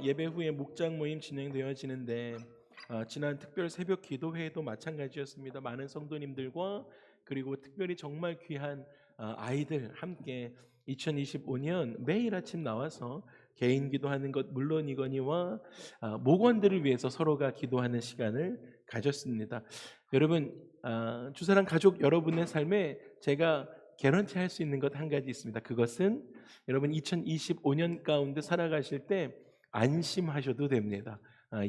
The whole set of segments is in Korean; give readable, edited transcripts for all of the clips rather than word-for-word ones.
예배 후에 묵장 모임 진행되어지는데 지난 특별 새벽 기도회도 마찬가지였습니다. 많은 성도님들과 그리고 특별히 정말 귀한 아이들 함께 2025년 매일 아침 나와서 개인 기도하는 것 물론이거니와 목원들을 위해서 서로가 기도하는 시간을 가졌습니다. 여러분, 주사랑 가족 여러분의 삶에 제가 개런티 할 수 있는 것 한 가지 있습니다. 그것은 여러분 2025년 가운데 살아가실 때 안심하셔도 됩니다.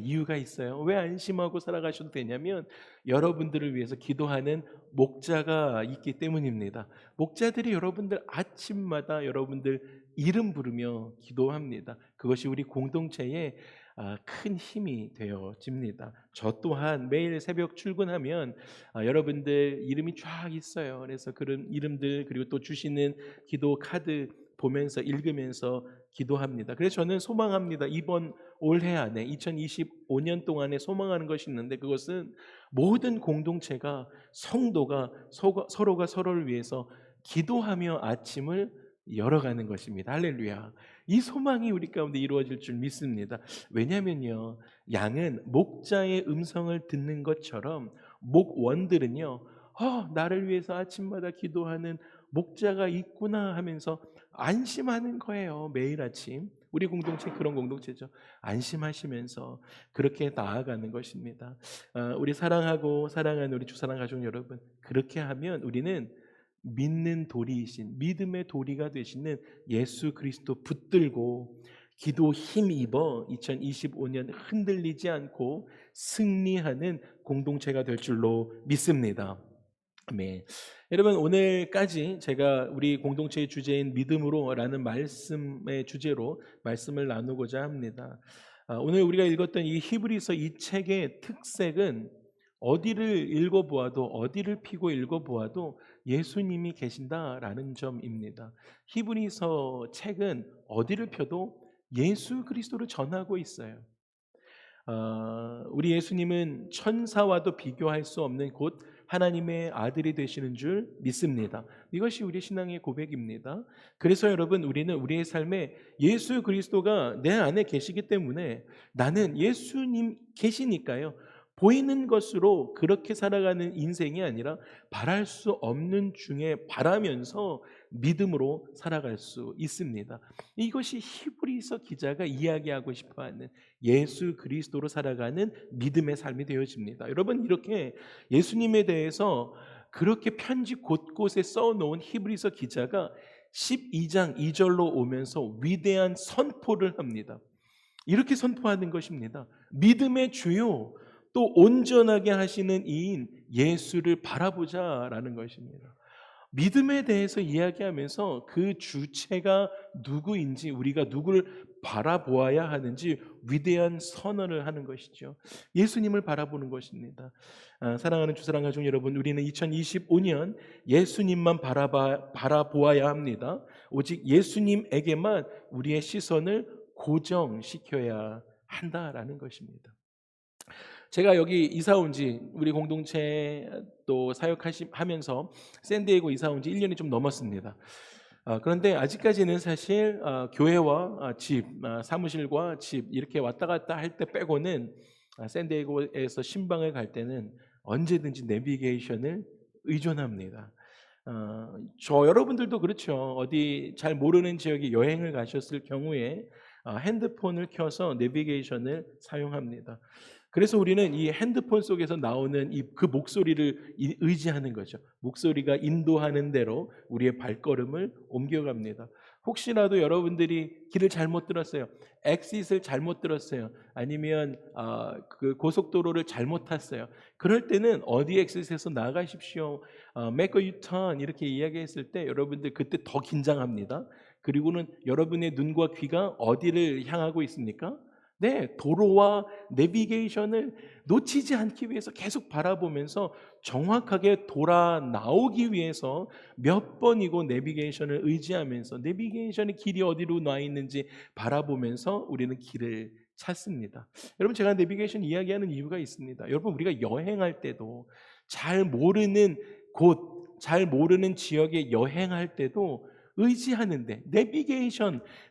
이유가 있어요. 왜 안심하고 살아가셔도 되냐면 여러분들을 위해서 기도하는 목자가 있기 때문입니다. 목자들이 여러분들 아침마다 여러분들 이름 부르며 기도합니다. 그것이 우리 공동체에 큰 힘이 되어집니다. 저 또한 매일 새벽 출근하면 여러분들 이름이 쫙 있어요. 그래서 그런 이름들 그리고 또 주시는 기도 카드 보면서 읽으면서 기도합니다. 그래서 저는 소망합니다. 이번 올해 안에 2025년 동안에 소망하는 것이 있는데 그것은 모든 공동체가 성도가 서로가 서로를 위해서 기도하며 아침을 열어가는 것입니다. 할렐루야. 이 소망이 우리 가운데 이루어질 줄 믿습니다. 왜냐면요, 양은 목자의 음성을 듣는 것처럼 목원들은요, 나를 위해서 아침마다 기도하는 목자가 있구나 하면서 안심하는 거예요. 매일 아침. 우리 공동체 그런 공동체죠. 안심하시면서 그렇게 나아가는 것입니다. 우리 사랑하고 사랑하는 우리 주사랑 가족 여러분, 그렇게 하면 우리는 믿는 도리이신 믿음의 도리가 되시는 예수 그리스도 붙들고 기도 힘입어 2025년 흔들리지 않고 승리하는 공동체가 될 줄로 믿습니다. 네. 여러분, 오늘까지 제가 우리 공동체의 주제인 믿음으로라는 말씀의 주제로 말씀을 나누고자 합니다. 오늘 우리가 읽었던 이 히브리서 이 책의 특색은 어디를 읽어보아도 어디를 피고 읽어보아도 예수님이 계신다라는 점입니다. 히브리서 책은 어디를 펴도 예수 그리스도를 전하고 있어요. 우리 예수님은 천사와도 비교할 수 없는 곧 하나님의 아들이 되시는 줄 믿습니다. 이것이 우리 신앙의 고백입니다. 그래서 여러분, 우리는 우리의 삶에 예수 그리스도가 내 안에 계시기 때문에 나는 예수님 계시니까요, 보이는 것으로 그렇게 살아가는 인생이 아니라 바랄 수 없는 중에 바라면서 믿음으로 살아갈 수 있습니다. 이것이 히브리서 기자가 이야기하고 싶어하는 예수 그리스도로 살아가는 믿음의 삶이 되어집니다. 여러분, 이렇게 예수님에 대해서 그렇게 편지 곳곳에 써놓은 히브리서 기자가 12장 2절로 오면서 위대한 선포를 합니다. 이렇게 선포하는 것입니다. 믿음의 주요 또 온전하게 하시는 이인 예수를 바라보자라는 것입니다. 믿음에 대해서 이야기하면서 그 주체가 누구인지, 우리가 누구를 바라보아야 하는지 위대한 선언을 하는 것이죠. 예수님을 바라보는 것입니다. 사랑하는 주사랑 가족 여러분, 우리는 2025년 예수님만 바라보아야 합니다. 오직 예수님에게만 우리의 시선을 고정시켜야 한다라는 것입니다. 제가 여기 이사 온 지 우리 공동체 또 사역하면서 샌디에고 이사 온 지 1년이 좀 넘었습니다. 그런데 아직까지는 사실 교회와 집, 사무실과 집 이렇게 왔다 갔다 할 때 빼고는 샌디에고에서 신방을 갈 때는 언제든지 내비게이션을 의존합니다. 저 여러분들도 그렇죠. 어디 잘 모르는 지역에 여행을 가셨을 경우에 핸드폰을 켜서 내비게이션을 사용합니다. 그래서 우리는 이 핸드폰 속에서 나오는 그 목소리를 의지하는 거죠. 목소리가 인도하는 대로 우리의 발걸음을 옮겨갑니다. 혹시라도 여러분들이 길을 잘못 들었어요. 엑싯을 잘못 들었어요. 아니면 그 고속도로를 잘못 탔어요. 그럴 때는 어디 엑싯에서 나가십시오. make a U-turn 이렇게 이야기했을 때 여러분들 그때 더 긴장합니다. 그리고는 여러분의 눈과 귀가 어디를 향하고 있습니까? 네, 도로와 내비게이션을 놓치지 않기 위해서 계속 바라보면서 정확하게 돌아 나오기 위해서 몇 번이고 내비게이션을 의지하면서 내비게이션의 길이 어디로 나 있는지 바라보면서 우리는 길을 찾습니다. 여러분, 제가 내비게이션 이야기하는 이유가 있습니다. 여러분, 우리가 여행할 때도 잘 모르는 곳, 잘 모르는 지역에 여행할 때도 의지하는데,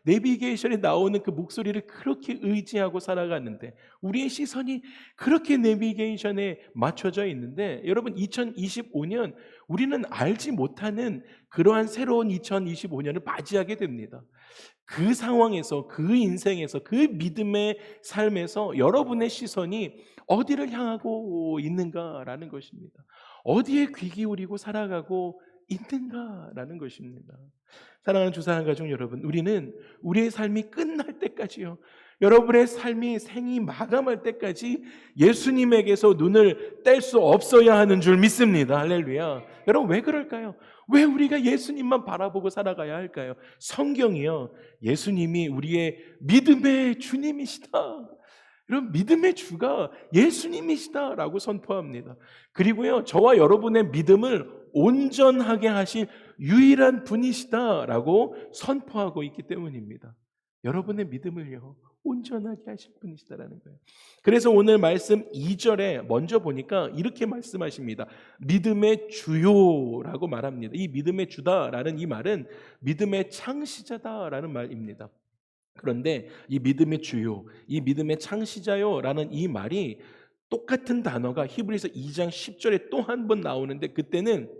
내비게이션에 나오는 그 목소리를 그렇게 의지하고 살아가는데, 우리의 시선이 그렇게 내비게이션에 맞춰져 있는데, 여러분 2025년 우리는 알지 못하는 그러한 새로운 2025년을 맞이하게 됩니다. 그 상황에서, 그 인생에서, 그 믿음의 삶에서 여러분의 시선이 어디를 향하고 있는가라는 것입니다. 어디에 귀 기울이고 살아가고 있는가라는 것입니다. 사랑하는 주사랑 가족 여러분, 우리는 우리의 삶이 끝날 때까지요, 여러분의 삶이 생이 마감할 때까지 예수님에게서 눈을 뗄 수 없어야 하는 줄 믿습니다. 할렐루야. 여러분, 왜 그럴까요? 왜 우리가 예수님만 바라보고 살아가야 할까요? 성경이요, 예수님이 우리의 믿음의 주님이시다, 여러분, 믿음의 주가 예수님이시다라고 선포합니다. 그리고요, 저와 여러분의 믿음을 온전하게 하실 유일한 분이시다라고 선포하고 있기 때문입니다. 여러분의 믿음을요, 온전하게 하실 분이시다라는 거예요. 그래서 오늘 말씀 2절에 먼저 보니까 이렇게 말씀하십니다. 믿음의 주요라고 말합니다. 이 믿음의 주다라는 이 말은 믿음의 창시자다라는 말입니다. 그런데 이 믿음의 주요, 이 믿음의 창시자요라는 이 말이 똑같은 단어가 히브리서 2장 10절에 또 한 번 나오는데, 그때는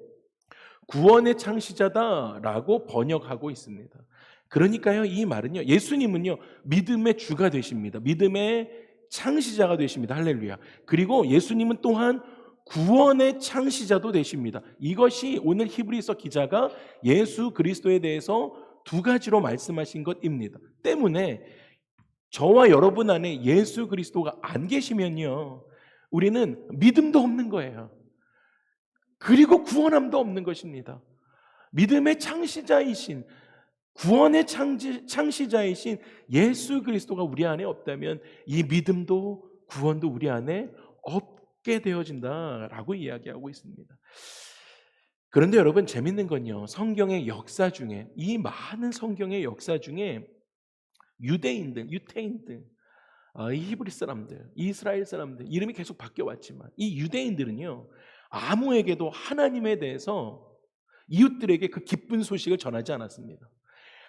구원의 창시자다라고 번역하고 있습니다. 그러니까요, 이 말은요, 예수님은요 믿음의 주가 되십니다. 믿음의 창시자가 되십니다. 할렐루야. 그리고 예수님은 또한 구원의 창시자도 되십니다. 이것이 오늘 히브리서 기자가 예수 그리스도에 대해서 두 가지로 말씀하신 것입니다. 때문에 저와 여러분 안에 예수 그리스도가 안 계시면요, 우리는 믿음도 없는 거예요. 그리고 구원함도 없는 것입니다. 믿음의 창시자이신, 구원의 창시자이신 예수 그리스도가 우리 안에 없다면 이 믿음도 구원도 우리 안에 없게 되어진다라고 이야기하고 있습니다. 그런데 여러분, 재밌는 건요, 성경의 역사 중에, 이 많은 성경의 역사 중에 유대인들, 유태인들, 이 히브리 사람들, 이스라엘 사람들, 이름이 계속 바뀌어왔지만 이 유대인들은요, 아무에게도 하나님에 대해서 이웃들에게 그 기쁜 소식을 전하지 않았습니다.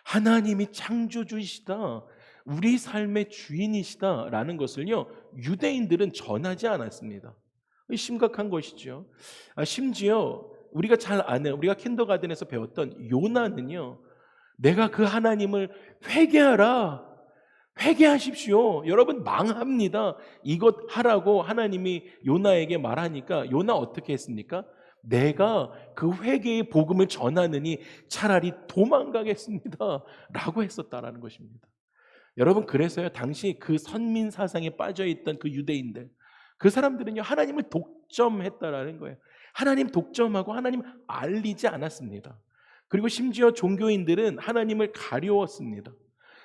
하나님이 창조주이시다, 우리 삶의 주인이시다라는 것을요, 유대인들은 전하지 않았습니다. 심각한 것이죠. 심지어 우리가 잘 아는, 우리가 킨더가든에서 배웠던 요나는요, 내가 그 하나님을 회개하십시오, 여러분 망합니다, 이것 하라고 하나님이 요나에게 말하니까 요나 어떻게 했습니까? 내가 그 회개의 복음을 전하느니 차라리 도망가겠습니다 라고 했었다라는 것입니다. 여러분, 그래서요, 당시 그 선민 사상에 빠져있던 그 유대인들, 그 사람들은요, 하나님을 독점했다라는 거예요. 하나님 독점하고 하나님 알리지 않았습니다. 그리고 심지어 종교인들은 하나님을 가려웠습니다.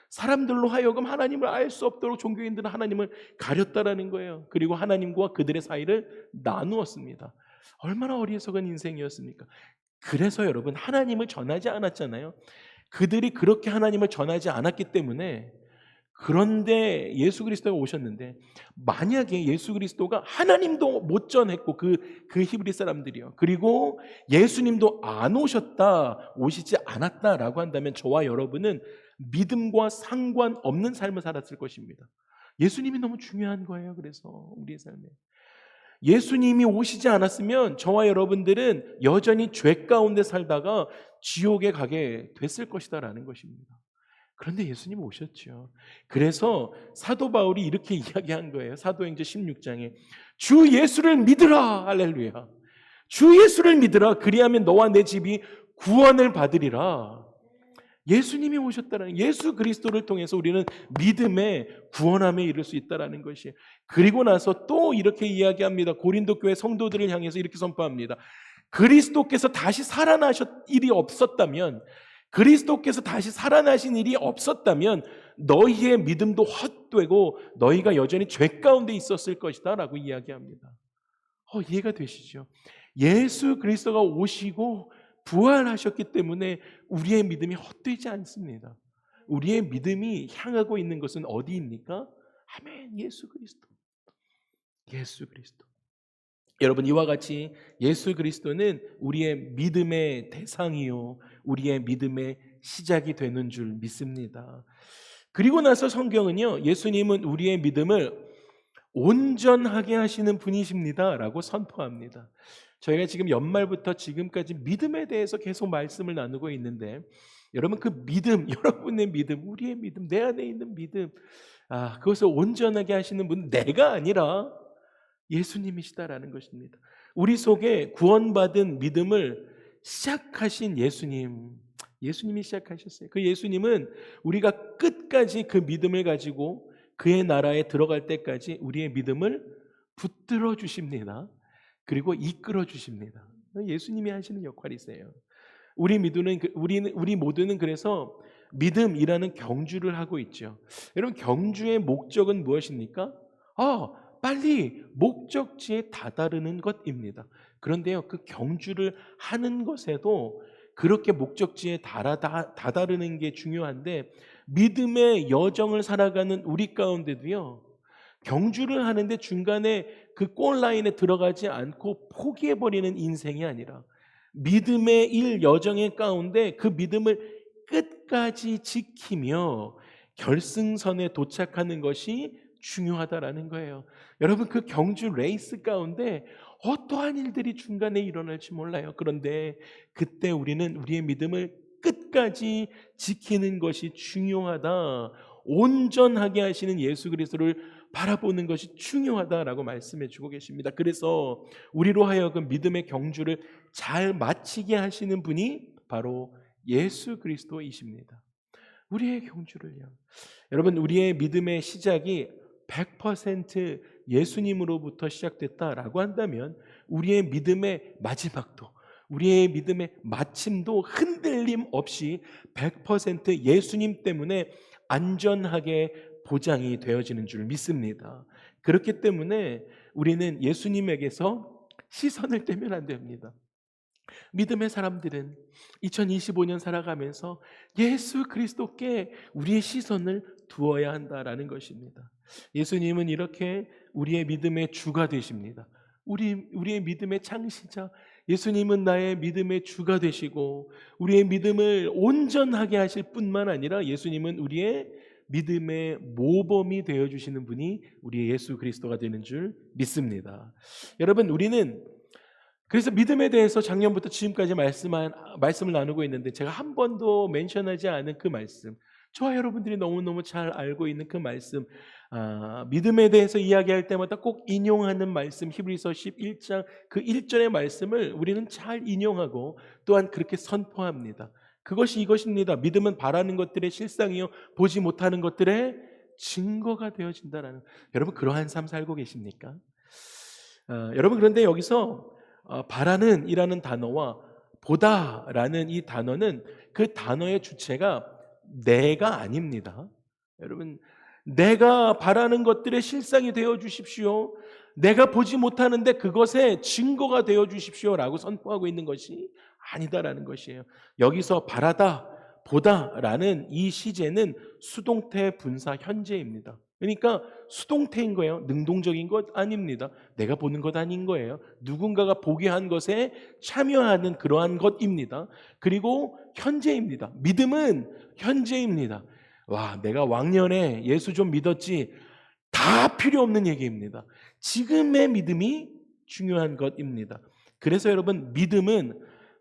사람들로 하여금 하나님을 알 수 없도록 종교인들은 하나님을 가렸다라는 거예요. 그리고 하나님과 그들의 사이를 나누었습니다. 얼마나 어리석은 인생이었습니까? 그래서 여러분, 하나님을 전하지 않았잖아요. 그들이 그렇게 하나님을 전하지 않았기 때문에, 그런데 예수 그리스도가 오셨는데, 만약에 예수 그리스도가 하나님도 못 전했고 그 히브리 사람들이요, 그리고 예수님도 안 오시지 않았다라고 한다면 저와 여러분은 믿음과 상관없는 삶을 살았을 것입니다. 예수님이 너무 중요한 거예요. 그래서 우리의 삶에 예수님이 오시지 않았으면 저와 여러분들은 여전히 죄 가운데 살다가 지옥에 가게 됐을 것이다라는 것입니다. 그런데 예수님 오셨죠. 그래서 사도 바울이 이렇게 이야기한 거예요. 사도행전 16장에 주 예수를 믿으라, 할렐루야, 주 예수를 믿으라, 그리하면 너와 내 집이 구원을 받으리라. 예수님이 오셨다는, 예수 그리스도를 통해서 우리는 믿음의 구원함에 이를 수 있다는 것이에요. 그리고 나서 또 이렇게 이야기합니다. 고린도 교회 성도들을 향해서 이렇게 선포합니다. 그리스도께서 다시 살아나신 일이 없었다면, 그리스도께서 다시 살아나신 일이 없었다면 너희의 믿음도 헛되고 너희가 여전히 죄 가운데 있었을 것이다 라고 이야기합니다. 이해가 되시죠? 예수 그리스도가 오시고 부활하셨기 때문에 우리의 믿음이 헛되지 않습니다. 우리의 믿음이 향하고 있는 것은 어디입니까? 아멘, 예수 그리스도. 예수 그리스도. 여러분, 이와 같이 예수 그리스도는 우리의 믿음의 대상이요, 우리의 믿음의 시작이 되는 줄 믿습니다. 그리고 나서 성경은요, 예수님은 우리의 믿음을 온전하게 하시는 분이십니다 라고 선포합니다. 저희가 지금 연말부터 지금까지 믿음에 대해서 계속 말씀을 나누고 있는데, 여러분 그 믿음, 여러분의 믿음, 우리의 믿음, 내 안에 있는 믿음, 그것을 온전하게 하시는 분은 내가 아니라 예수님이시다라는 것입니다. 우리 속에 구원받은 믿음을 시작하신 예수님이 시작하셨어요. 그 예수님은 우리가 끝까지 그 믿음을 가지고 그의 나라에 들어갈 때까지 우리의 믿음을 붙들어 주십니다. 그리고 이끌어 주십니다. 예수님이 하시는 역할이세요. 우리 모두는 그래서 믿음이라는 경주를 하고 있죠. 여러분, 경주의 목적은 무엇입니까? 빨리 목적지에 다다르는 것입니다. 그런데요, 그 경주를 하는 것에도 그렇게 목적지에 다다르는 게 중요한데, 믿음의 여정을 살아가는 우리 가운데도요, 경주를 하는데 중간에 그 골라인에 들어가지 않고 포기해버리는 인생이 아니라 믿음의 일 여정의 가운데 그 믿음을 끝까지 지키며 결승선에 도착하는 것이 중요하다라는 거예요. 여러분, 그 경주 레이스 가운데 어떠한 일들이 중간에 일어날지 몰라요. 그런데 그때 우리는 우리의 믿음을 끝까지 지키는 것이 중요하다. 온전하게 하시는 예수 그리스도를 바라보는 것이 중요하다라고 말씀해 주고 계십니다. 그래서 우리로 하여금 믿음의 경주를 잘 마치게 하시는 분이 바로 예수 그리스도이십니다. 우리의 경주를요. 여러분, 우리의 믿음의 시작이 100% 예수님으로부터 시작됐다라고 한다면 우리의 믿음의 마지막도, 우리의 믿음의 마침도 흔들림 없이 100% 예수님 때문에 안전하게 보장이 되어지는 줄 믿습니다. 그렇기 때문에 우리는 예수님에게서 시선을 떼면 안 됩니다. 믿음의 사람들은 2025년 살아가면서 예수 그리스도께 우리의 시선을 두어야 한다라는 것입니다. 예수님은 이렇게 우리의 믿음의 주가 되십니다. 우리의 믿음의 창시자, 예수님은 나의 믿음의 주가 되시고 우리의 믿음을 온전하게 하실 뿐만 아니라 예수님은 우리의 믿음의 모범이 되어주시는 분이 우리의 예수 그리스도가 되는 줄 믿습니다. 여러분, 우리는 그래서 믿음에 대해서 작년부터 지금까지 말씀을 나누고 있는데, 제가 한 번도 멘션하지 않은 그 말씀, 저와 여러분들이 너무너무 잘 알고 있는 그 말씀, 믿음에 대해서 이야기할 때마다 꼭 인용하는 말씀, 히브리서 11장 그 1절의 말씀을 우리는 잘 인용하고 또한 그렇게 선포합니다. 그것이 이것입니다. 믿음은 바라는 것들의 실상이요 보지 못하는 것들의 증거가 되어진다라는. 여러분, 그러한 삶 살고 계십니까? 여러분, 그런데 여기서 바라는 이라는 단어와 보다라는 이 단어는 그 단어의 주체가 내가 아닙니다. 여러분, 내가 바라는 것들의 실상이 되어 주십시오, 내가 보지 못하는데 그것의 증거가 되어 주십시오라고 선포하고 있는 것이 아니다라는 것이에요. 여기서 바라다, 보다라는 이 시제는 수동태 분사 현재입니다. 그러니까 수동태인 거예요. 능동적인 것 아닙니다. 내가 보는 것 아닌 거예요. 누군가가 보게 한 것에 참여하는 그러한 것입니다. 그리고 현재입니다. 믿음은 현재입니다. 내가 왕년에 예수 좀 믿었지, 다 필요 없는 얘기입니다. 지금의 믿음이 중요한 것입니다. 그래서 여러분, 믿음은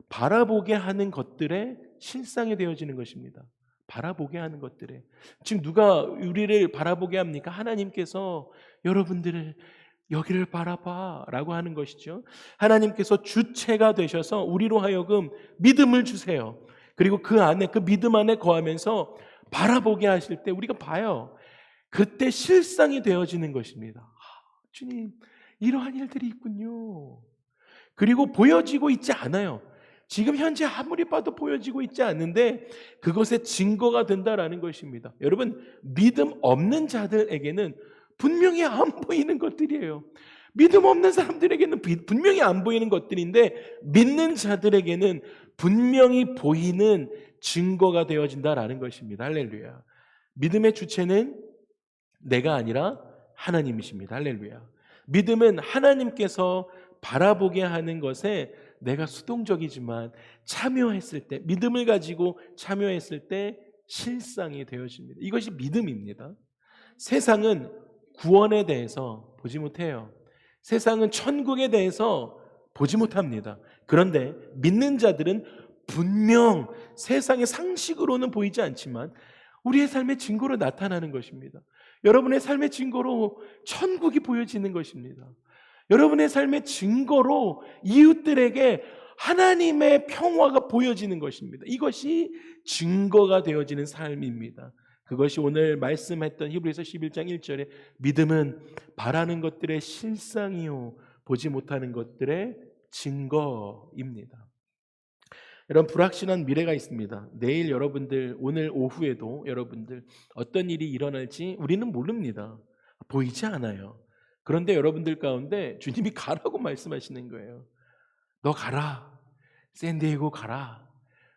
바라보게 하는 것들의 실상이 되어지는 것입니다. 바라보게 하는 것들에. 지금 누가 우리를 바라보게 합니까? 하나님께서 여러분들을 여기를 바라봐 라고 하는 것이죠. 하나님께서 주체가 되셔서 우리로 하여금 믿음을 주세요. 그리고 그 안에, 그 믿음 안에 거하면서 바라보게 하실 때 우리가 봐요. 그때 실상이 되어지는 것입니다. 주님, 이러한 일들이 있군요. 그리고 보여지고 있지 않아요. 지금 현재 아무리 봐도 보여지고 있지 않는데 그것의 증거가 된다라는 것입니다. 여러분, 믿음 없는 자들에게는 분명히 안 보이는 것들이에요. 믿음 없는 사람들에게는 분명히 안 보이는 것들인데 믿는 자들에게는 분명히 보이는 증거가 되어진다라는 것입니다. 할렐루야. 믿음의 주체는 내가 아니라 하나님이십니다. 할렐루야. 믿음은 하나님께서 바라보게 하는 것에 내가 수동적이지만 참여했을 때, 믿음을 가지고 참여했을 때 실상이 되어집니다. 이것이 믿음입니다. 세상은 구원에 대해서 보지 못해요. 세상은 천국에 대해서 보지 못합니다. 그런데 믿는 자들은 분명 세상의 상식으로는 보이지 않지만 우리의 삶의 증거로 나타나는 것입니다. 여러분의 삶의 증거로 천국이 보여지는 것입니다. 여러분의 삶의 증거로 이웃들에게 하나님의 평화가 보여지는 것입니다. 이것이 증거가 되어지는 삶입니다. 그것이 오늘 말씀했던 히브리서 11장 1절에 믿음은 바라는 것들의 실상이요 보지 못하는 것들의 증거입니다. 여러분, 불확실한 미래가 있습니다. 내일 여러분들, 오늘 오후에도 여러분들 어떤 일이 일어날지 우리는 모릅니다. 보이지 않아요. 그런데 여러분들 가운데 주님이 가라고 말씀하시는 거예요. 너 가라. 샌디에고 가라.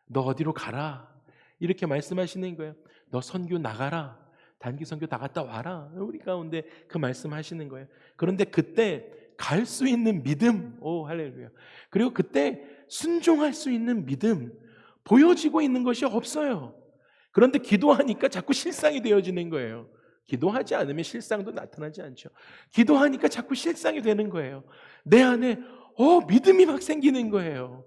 너 어디로 가라. 이렇게 말씀하시는 거예요. 너 선교 나가라. 단기 선교 다 갔다 와라. 우리 가운데 그 말씀하시는 거예요. 그런데 그때 갈 수 있는 믿음, 오 할렐루야. 그리고 그때 순종할 수 있는 믿음 보여지고 있는 것이 없어요. 그런데 기도하니까 자꾸 실상이 되어지는 거예요. 기도하지 않으면 실상도 나타나지 않죠. 기도하니까 자꾸 실상이 되는 거예요. 내 안에 믿음이 막 생기는 거예요.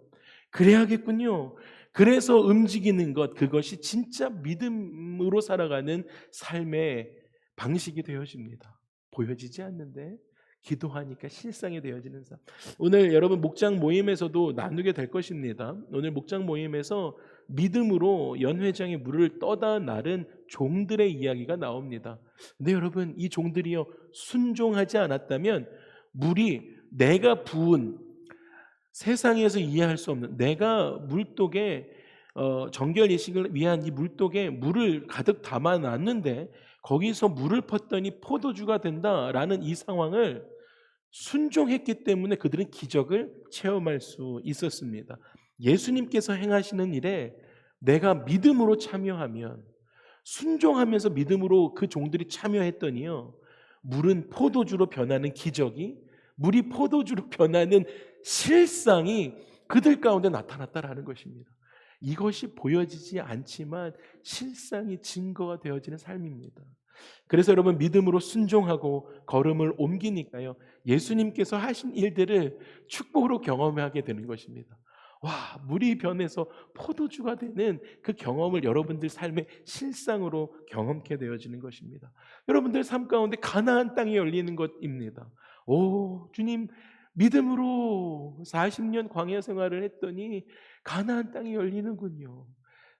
그래야겠군요. 그래서 움직이는 것, 그것이 진짜 믿음으로 살아가는 삶의 방식이 되어집니다. 보여지지 않는데 기도하니까 실상이 되어지는 삶. 오늘 여러분 목장 모임에서도 나누게 될 것입니다. 오늘 목장 모임에서 믿음으로 연회장의 물을 떠다 나른 종들의 이야기가 나옵니다. 근데 여러분, 이 종들이요 순종하지 않았다면 물이 내가 부은 세상에서 이해할 수 없는, 내가 물독에 정결 예식을 위한 이 물독에 물을 가득 담아 놨는데 거기서 물을 펐더니 포도주가 된다라는 이 상황을 순종했기 때문에 그들은 기적을 체험할 수 있었습니다. 예수님께서 행하시는 일에 내가 믿음으로 참여하면, 순종하면서 믿음으로 그 종들이 참여했더니요, 물은 포도주로 변하는 기적이, 물이 포도주로 변하는 실상이 그들 가운데 나타났다라는 것입니다. 이것이 보여지지 않지만 실상이 증거가 되어지는 삶입니다. 그래서 여러분, 믿음으로 순종하고 걸음을 옮기니까요, 예수님께서 하신 일들을 축복으로 경험하게 되는 것입니다. 와, 물이 변해서 포도주가 되는 그 경험을 여러분들 삶의 실상으로 경험케 되어지는 것입니다. 여러분들 삶 가운데 가나안 땅이 열리는 것입니다. 오, 주님, 믿음으로 40년 광야 생활을 했더니 가나안 땅이 열리는군요.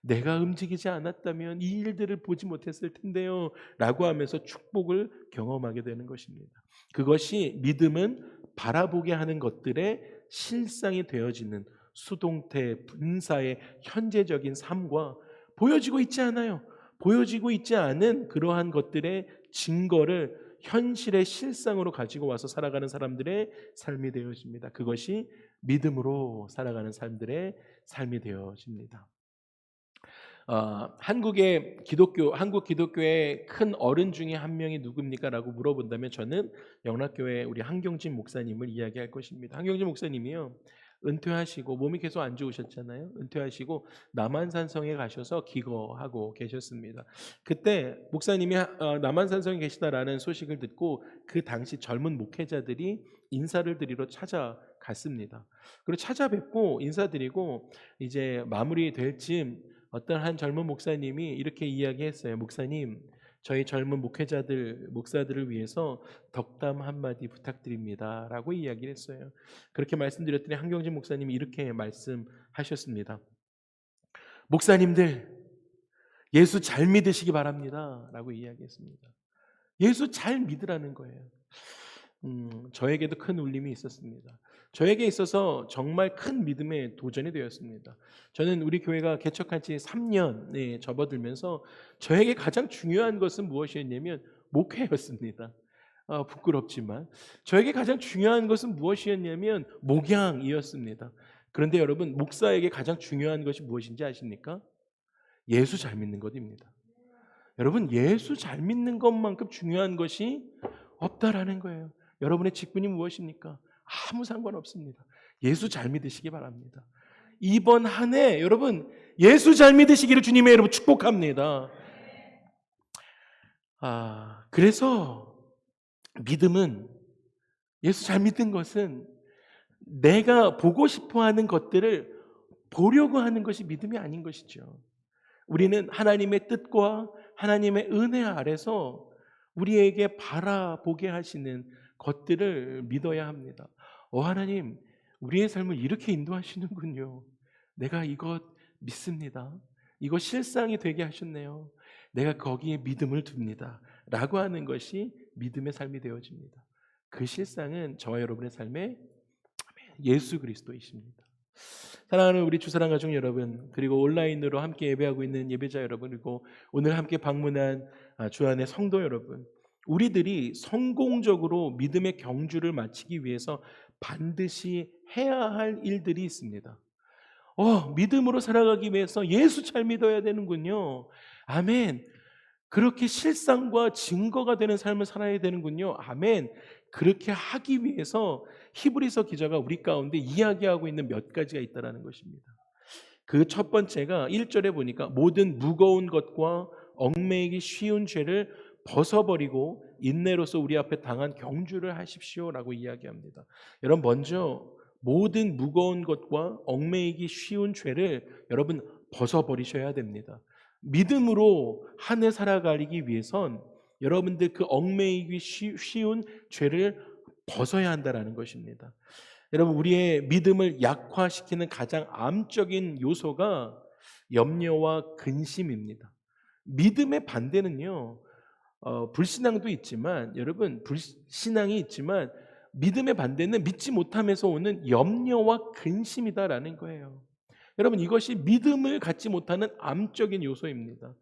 내가 움직이지 않았다면 이 일들을 보지 못했을 텐데요 라고 하면서 축복을 경험하게 되는 것입니다. 그것이 믿음은 바라보게 하는 것들의 실상이 되어지는 수동태 분사의 현재적인 삶과 보여지고 있지 않아요. 보여지고 있지 않은 그러한 것들의 증거를 현실의 실상으로 가지고 와서 살아가는 사람들의 삶이 되어집니다. 그것이 믿음으로 살아가는 사람들의 삶이 되어집니다. 한국 기독교의 큰 어른 중에 한 명이 누굽니까? 라고 물어본다면 저는 영락교회 우리 한경진 목사님을 이야기할 것입니다. 한경진 목사님이요, 은퇴하시고 몸이 계속 안 좋으셨잖아요. 은퇴하시고 남한산성에 가셔서 기거하고 계셨습니다. 그때 목사님이 남한산성에 계시다라는 소식을 듣고 그 당시 젊은 목회자들이 인사를 드리러 찾아갔습니다. 그리고 찾아뵙고 인사드리고 이제 마무리될 즈음 어떤 한 젊은 목사님이 이렇게 이야기했어요. 목사님, 저희 젊은 목사들을 위해서 덕담 한마디 부탁드립니다 라고 이야기를 했어요. 그렇게 말씀드렸더니 한경진 목사님이 이렇게 말씀하셨습니다. 목사님들, 예수 잘 믿으시기 바랍니다 라고 이야기했습니다. 예수 잘 믿으라는 거예요. 저에게도 큰 울림이 있었습니다. 저에게 있어서 정말 큰 믿음의 도전이 되었습니다. 저는 우리 교회가 개척한 지 3년에 접어들면서 저에게 가장 중요한 것은 무엇이었냐면 목회였습니다. 부끄럽지만 저에게 가장 중요한 것은 무엇이었냐면 목양이었습니다. 그런데 여러분, 목사에게 가장 중요한 것이 무엇인지 아십니까? 예수 잘 믿는 것입니다. 여러분, 예수 잘 믿는 것만큼 중요한 것이 없다라는 거예요. 여러분의 직분이 무엇입니까? 아무 상관없습니다. 예수 잘 믿으시기 바랍니다. 이번 한 해 여러분 예수 잘 믿으시기를 주님의 이름으로 축복합니다. 그래서 믿음은, 예수 잘 믿는 것은 내가 보고 싶어 하는 것들을 보려고 하는 것이 믿음이 아닌 것이죠. 우리는 하나님의 뜻과 하나님의 은혜 아래서 우리에게 바라보게 하시는 것들을 믿어야 합니다. 하나님, 우리의 삶을 이렇게 인도하시는군요. 내가 이것 믿습니다. 이거 실상이 되게 하셨네요. 내가 거기에 믿음을 둡니다. 라고 하는 것이 믿음의 삶이 되어집니다. 그 실상은 저와 여러분의 삶의 예수 그리스도이십니다. 사랑하는 우리 주사랑 가족 여러분, 그리고 온라인으로 함께 예배하고 있는 예배자 여러분, 그리고 오늘 함께 방문한 주안의 성도 여러분, 우리들이 성공적으로 믿음의 경주를 마치기 위해서 반드시 해야 할 일들이 있습니다. 믿음으로 살아가기 위해서 예수 잘 믿어야 되는군요. 아멘. 그렇게 실상과 증거가 되는 삶을 살아야 되는군요. 아멘. 그렇게 하기 위해서 히브리서 기자가 우리 가운데 이야기하고 있는 몇 가지가 있다는 것입니다. 그 첫 번째가 1절에 보니까 모든 무거운 것과 얽매이기 쉬운 죄를 벗어버리고 인내로서 우리 앞에 당한 경주를 하십시오라고 이야기합니다. 여러분, 먼저 모든 무거운 것과 얽매이기 쉬운 죄를 여러분 벗어버리셔야 됩니다. 믿음으로 한 해 살아가기 위해선 여러분들 그 얽매이기 쉬운 죄를 벗어야 한다는 것입니다. 여러분, 우리의 믿음을 약화시키는 가장 암적인 요소가 염려와 근심입니다. 믿음의 반대는요, 불신앙도 있지만, 여러분, 불신앙이 있지만 믿음의 반대는 믿지 못함에서 오는 염려와 근심이다라는 거예요. 여러분, 이것이 믿음을 갖지 못하는 암적인 요소입니다.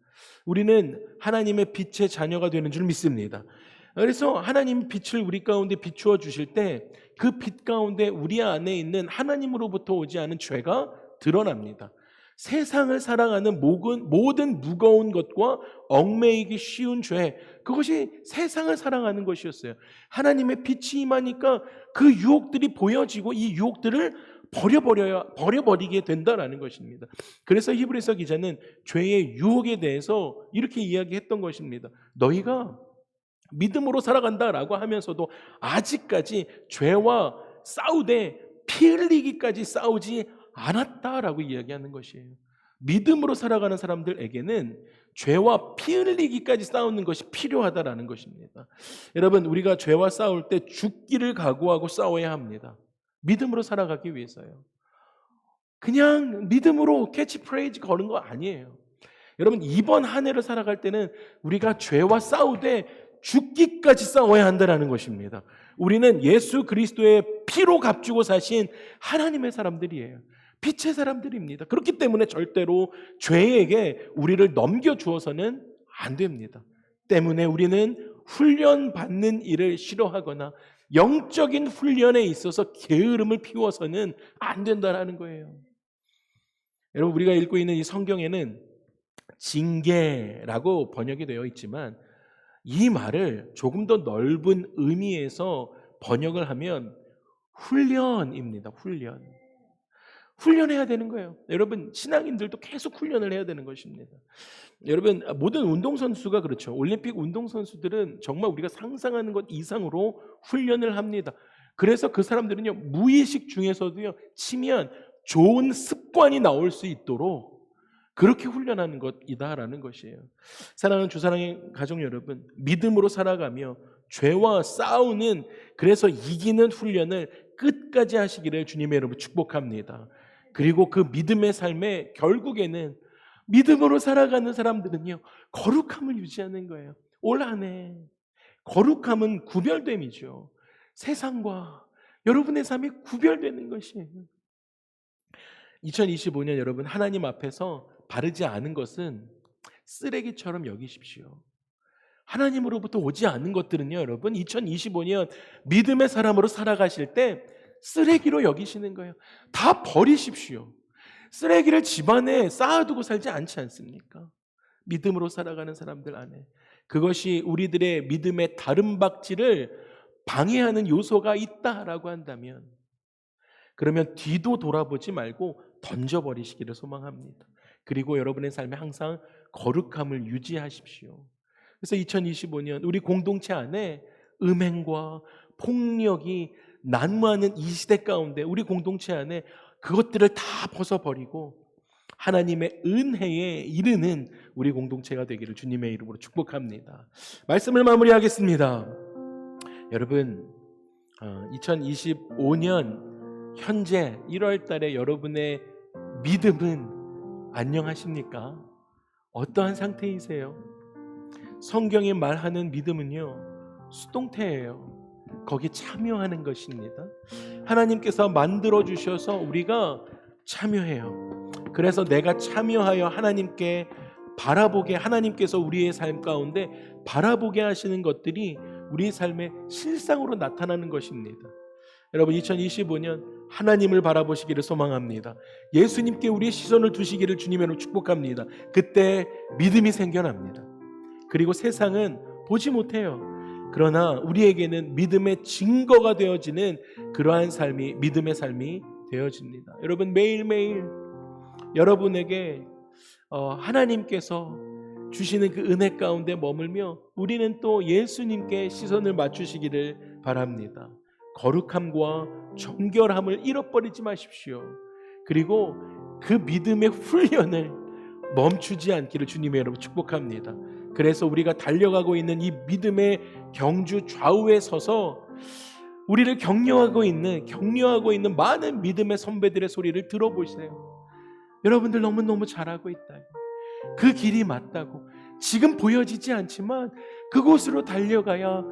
우리는 하나님의 빛의 자녀가 되는 줄 믿습니다. 그래서 하나님 빛을 우리 가운데 비추어 주실 때 그 빛 가운데 우리 안에 있는 하나님으로부터 오지 않은 죄가 드러납니다. 세상을 사랑하는 모든 무거운 것과 얽매이기 쉬운 죄, 그것이 세상을 사랑하는 것이었어요. 하나님의 빛이 임하니까 그 유혹들이 보여지고 이 유혹들을 버려버리게 된다라는 것입니다. 그래서 히브리서 기자는 죄의 유혹에 대해서 이렇게 이야기했던 것입니다. 너희가 믿음으로 살아간다라고 하면서도 아직까지 죄와 싸우되 피 흘리기까지 싸우지 않았다라고 이야기하는 것이에요. 믿음으로 살아가는 사람들에게는 죄와 피 흘리기까지 싸우는 것이 필요하다라는 것입니다. 여러분, 우리가 죄와 싸울 때 죽기를 각오하고 싸워야 합니다. 믿음으로 살아가기 위해서요. 그냥 믿음으로 캐치프레이즈 거는 거 아니에요. 여러분, 이번 한 해를 살아갈 때는 우리가 죄와 싸우되 죽기까지 싸워야 한다는 것입니다. 우리는 예수 그리스도의 피로 값주고 사신 하나님의 사람들이에요. 빛의 사람들입니다. 그렇기 때문에 절대로 죄에게 우리를 넘겨주어서는 안 됩니다. 때문에 우리는 훈련받는 일을 싫어하거나 영적인 훈련에 있어서 게으름을 피워서는 안 된다는 거예요. 여러분, 우리가 읽고 있는 이 성경에는 징계라고 번역이 되어 있지만 이 말을 조금 더 넓은 의미에서 번역을 하면 훈련입니다. 훈련해야 되는 거예요. 여러분, 신앙인들도 계속 훈련을 해야 되는 것입니다. 여러분, 모든 운동선수가 그렇죠. 올림픽 운동선수들은 정말 우리가 상상하는 것 이상으로 훈련을 합니다. 그래서 그 사람들은요, 무의식 중에서도요, 치면 좋은 습관이 나올 수 있도록 그렇게 훈련하는 것이다라는 것이에요. 사랑하는 주사랑의 가족 여러분, 믿음으로 살아가며 죄와 싸우는, 그래서 이기는 훈련을 끝까지 하시기를 주님의 이름으로 축복합니다. 그리고 그 믿음의 삶에 결국에는 믿음으로 살아가는 사람들은요, 거룩함을 유지하는 거예요. 올 한 해 거룩함은 구별됨이죠. 세상과 여러분의 삶이 구별되는 것이에요. 2025년 여러분, 하나님 앞에서 바르지 않은 것은 쓰레기처럼 여기십시오. 하나님으로부터 오지 않은 것들은요, 여러분, 2025년 믿음의 사람으로 살아가실 때 쓰레기로 여기시는 거예요. 다 버리십시오. 쓰레기를 집안에 쌓아두고 살지 않지 않습니까? 믿음으로 살아가는 사람들 안에 그것이 우리들의 믿음의 다름박질을 방해하는 요소가 있다라고 한다면 그러면 뒤도 돌아보지 말고 던져버리시기를 소망합니다. 그리고 여러분의 삶에 항상 거룩함을 유지하십시오. 그래서 2025년 우리 공동체 안에 음행과 폭력이 난무하는 이 시대 가운데 우리 공동체 안에 그것들을 다 벗어버리고 하나님의 은혜에 이르는 우리 공동체가 되기를 주님의 이름으로 축복합니다. 말씀을 마무리하겠습니다. 여러분, 2025년 현재 1월 달에 여러분의 믿음은 안녕하십니까? 어떠한 상태이세요? 성경이 말하는 믿음은요, 수동태예요. 거기 참여하는 것입니다. 하나님께서 만들어 주셔서 우리가 참여해요. 그래서 내가 참여하여 하나님께 바라보게, 하나님께서 우리의 삶 가운데 바라보게 하시는 것들이 우리의 삶의 실상으로 나타나는 것입니다. 여러분, 2025년 하나님을 바라보시기를 소망합니다. 예수님께 우리의 시선을 두시기를 주님으로 축복합니다. 그때 믿음이 생겨납니다. 그리고 세상은 보지 못해요. 그러나 우리에게는 믿음의 증거가 되어지는 그러한 삶이, 믿음의 삶이 되어집니다. 여러분, 매일매일 여러분에게 하나님께서 주시는 그 은혜 가운데 머물며 우리는 또 예수님께 시선을 맞추시기를 바랍니다. 거룩함과 정결함을 잃어버리지 마십시오. 그리고 그 믿음의 훈련을 멈추지 않기를 주님의 이름으로 축복합니다. 그래서 우리가 달려가고 있는 이 믿음의 경주 좌우에 서서 우리를 격려하고 있는 많은 믿음의 선배들의 소리를 들어보세요. 여러분들 너무너무 잘하고 있다. 그 길이 맞다고. 지금 보여지지 않지만 그곳으로 달려가야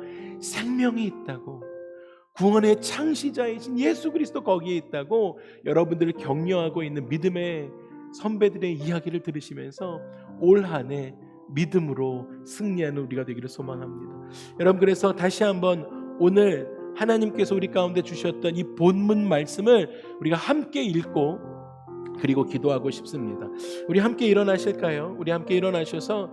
생명이 있다고. 구원의 창시자이신 예수 그리스도 거기에 있다고 여러분들을 격려하고 있는 믿음의 선배들의 이야기를 들으시면서 올 한 해 믿음으로 승리하는 우리가 되기를 소망합니다. 여러분, 그래서 다시 한번 오늘 하나님께서 우리 가운데 주셨던 이 본문 말씀을 우리가 함께 읽고 그리고 기도하고 싶습니다. 우리 함께 일어나실까요? 우리 함께 일어나셔서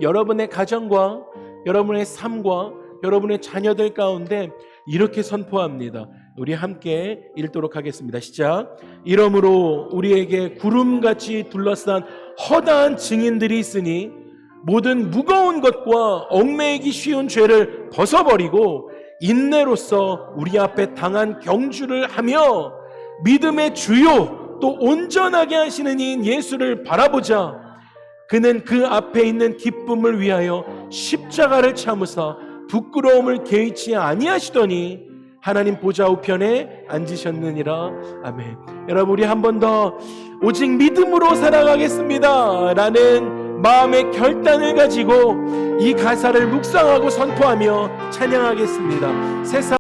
여러분의 가정과 여러분의 삶과 여러분의 자녀들 가운데 이렇게 선포합니다. 우리 함께 읽도록 하겠습니다. 시작. 이러므로 우리에게 구름같이 둘러싼 허다한 증인들이 있으니 모든 무거운 것과 얽매이기 쉬운 죄를 벗어버리고 인내로써 우리 앞에 당한 경주를 하며 믿음의 주요 또 온전하게 하시는 이인 예수를 바라보자. 그는 그 앞에 있는 기쁨을 위하여 십자가를 참으사 부끄러움을 개의치 아니하시더니 하나님 보좌 우편에 앉으셨느니라. 아멘. 여러분, 우리 한 번 더 오직 믿음으로 살아가겠습니다 라는 마음의 결단을 가지고 이 가사를 묵상하고 선포하며 찬양하겠습니다. 세상